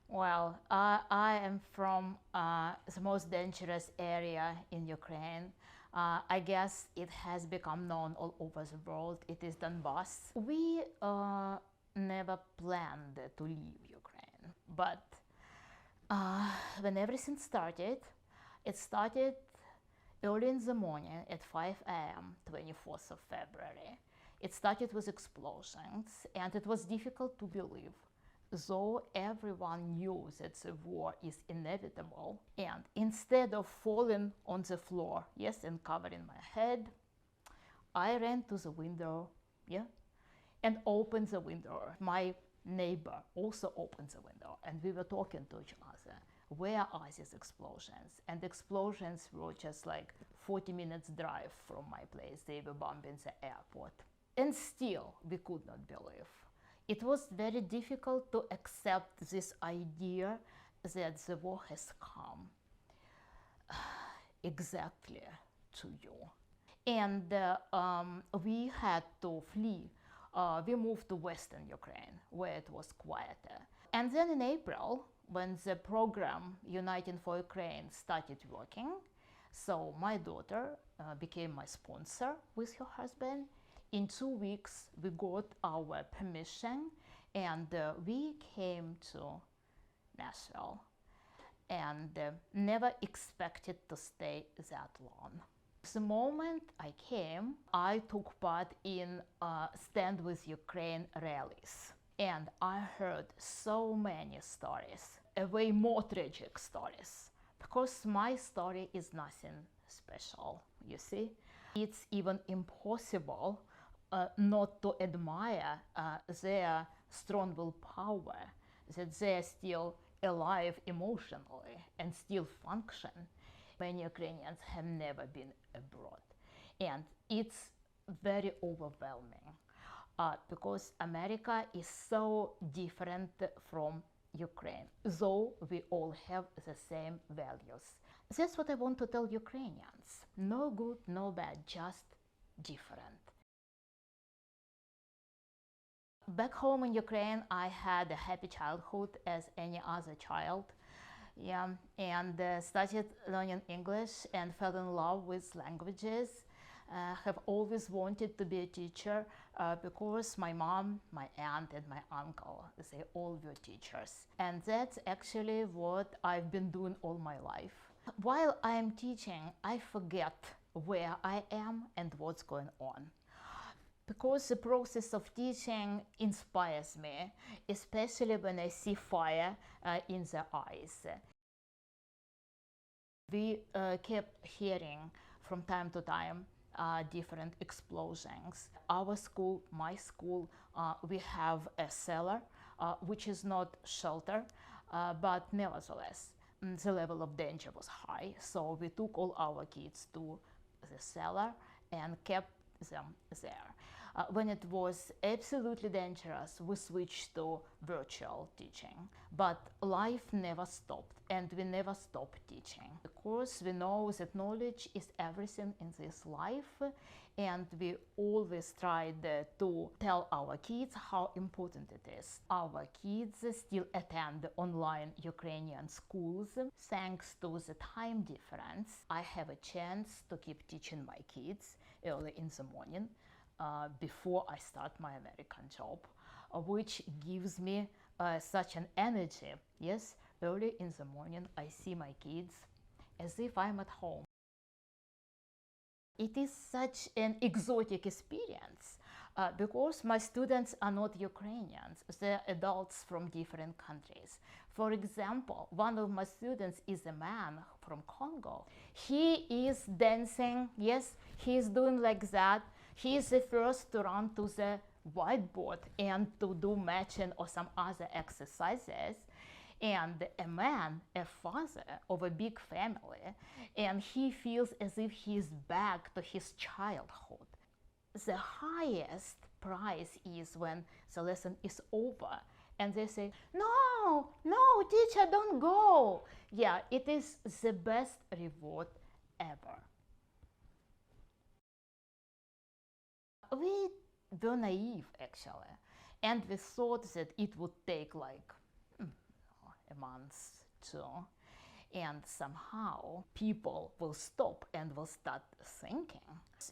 Well, I am from the most dangerous area in Ukraine. I guess it has become known all over the world. It is Donbas. We never planned to leave Ukraine, but uh, when everything started, it started early in the morning at 5 a.m., 24th of February. It started with explosions, and it was difficult to believe. Though everyone knew that the war is inevitable, and instead of falling on the floor, yes, and covering my head, I ran to the window, yeah, and opened the window. My neighbor also opened the window, and we were talking to each other. Where are these explosions? And the explosions were just like 40 minutes drive from my place. They were bombing the airport. And still, we could not believe. It was very difficult to accept this idea that the war has come exactly to you. And we had to flee. We moved to Western Ukraine, where it was quieter. And then in April, when the program Uniting for Ukraine started working, so my daughter became my sponsor with her husband. In 2 weeks, we got our permission, and we came to Nashville, and never expected to stay that long. The moment I came, I took part in Stand with Ukraine rallies, and I heard so many stories, way more tragic stories, because my story is nothing special, you see. It's even impossible not to admire their strong willpower, that they are still alive emotionally and still function. Many Ukrainians have never been abroad, and it's very overwhelming because America is so different from Ukraine, though we all have the same values. That's what I want to tell Ukrainians. No good, no bad, just different. Back home in Ukraine, I had a happy childhood as any other child. Yeah, and started learning English and fell in love with languages. Have always wanted to be a teacher because my mom, my aunt, and my uncle, they all were teachers. And that's actually what I've been doing all my life. While I am teaching, I forget where I am and what's going on, because the process of teaching inspires me, especially when I see fire in the eyes. We kept hearing from time to time different explosions. Our school, my school, we have a cellar, which is not shelter, but nevertheless, the level of danger was high. So we took all our kids to the cellar and kept them there. When it was absolutely dangerous, we switched to virtual teaching. But life never stopped, and we never stopped teaching. Because we know that knowledge is everything in this life, and we always tried to tell our kids how important it is. Our kids still attend online Ukrainian schools. Thanks to the time difference, I have a chance to keep teaching my kids early in the morning before I start my American job, which gives me such an energy. Yes, early in the morning I see my kids as if I'm at home. It is such an exotic experience because my students are not Ukrainians, they're adults from different countries. For example, one of my students is a man from Congo. He is dancing, yes, he is doing like that. He is the first to run to the whiteboard and to do matching or some other exercises. And a man, a father of a big family, and he feels as if he is back to his childhood. The highest prize is when the lesson is over and they say, no, no, teacher, don't go. Yeah, it is the best reward ever. We were naive, actually, and we thought that it would take like a month too. And somehow people will stop and will start thinking.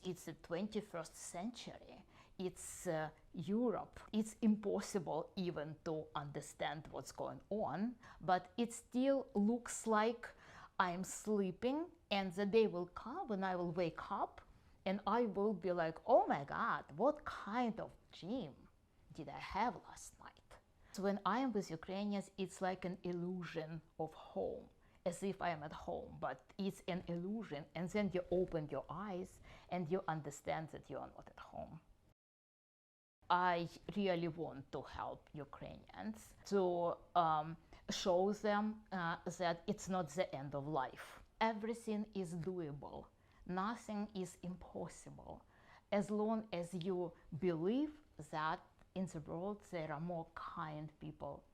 It's the 21st century. It's Europe. It's impossible even to understand what's going on, but it still looks like I'm sleeping, and the day will come when I will wake up and I will be like, oh my God, what kind of dream did I have last night? So when I am with Ukrainians, it's like an illusion of home, as if I am at home, but it's an illusion. And then you open your eyes and you understand that you are not at home. I really want to help Ukrainians to show them that it's not the end of life. Everything is doable. Nothing is impossible. As long as you believe that in the world there are more kind people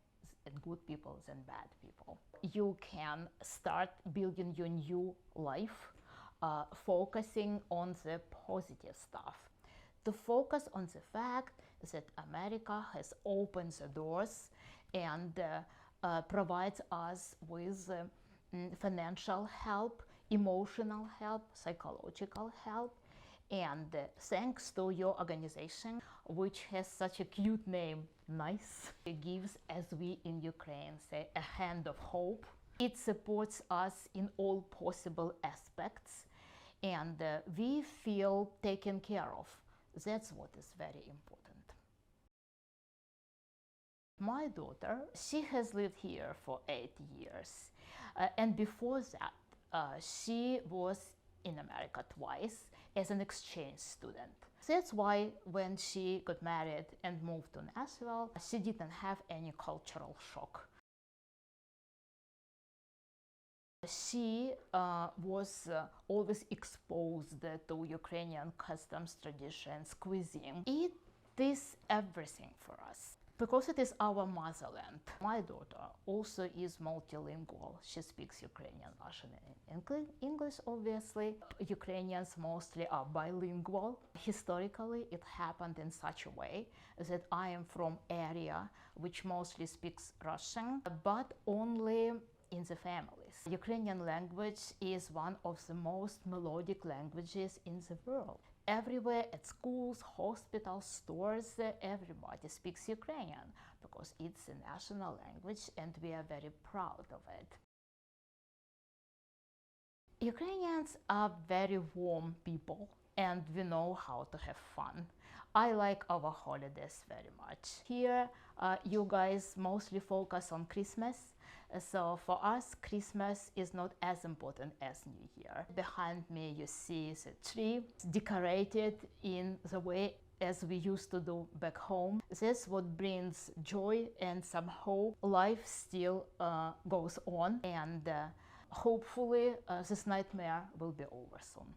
and good people than bad people. You can start building your new life, focusing on the positive stuff. To focus on the fact that America has opened the doors and provides us with financial help, emotional help, psychological help. And thanks to your organization, which has such a cute name, NICE, it gives, as we in Ukraine say, a hand of hope. It supports us in all possible aspects, and we feel taken care of. That's what is very important. My daughter, she has lived here for 8 years. And before that, she was in America twice as an exchange student. That's why when she got married and moved to Nashville, she didn't have any cultural shock. She was always exposed to Ukrainian customs, traditions, cuisine. It is everything for us because it is our motherland. My daughter also is multilingual. She speaks Ukrainian, Russian, and English, obviously. Ukrainians mostly are bilingual. Historically, it happened in such a way that I am from area which mostly speaks Russian, but only in the families. Ukrainian language is one of the most melodic languages in the world. Everywhere at schools, hospitals, stores, everybody speaks Ukrainian because it's a national language and we are very proud of it. Ukrainians are very warm people and we know how to have fun. I like our holidays very much. Here, you guys mostly focus on Christmas. So for us, Christmas is not as important as New Year. Behind me, you see the tree decorated in the way as we used to do back home. That's what brings joy and some hope. Life still goes on, and hopefully this nightmare will be over soon.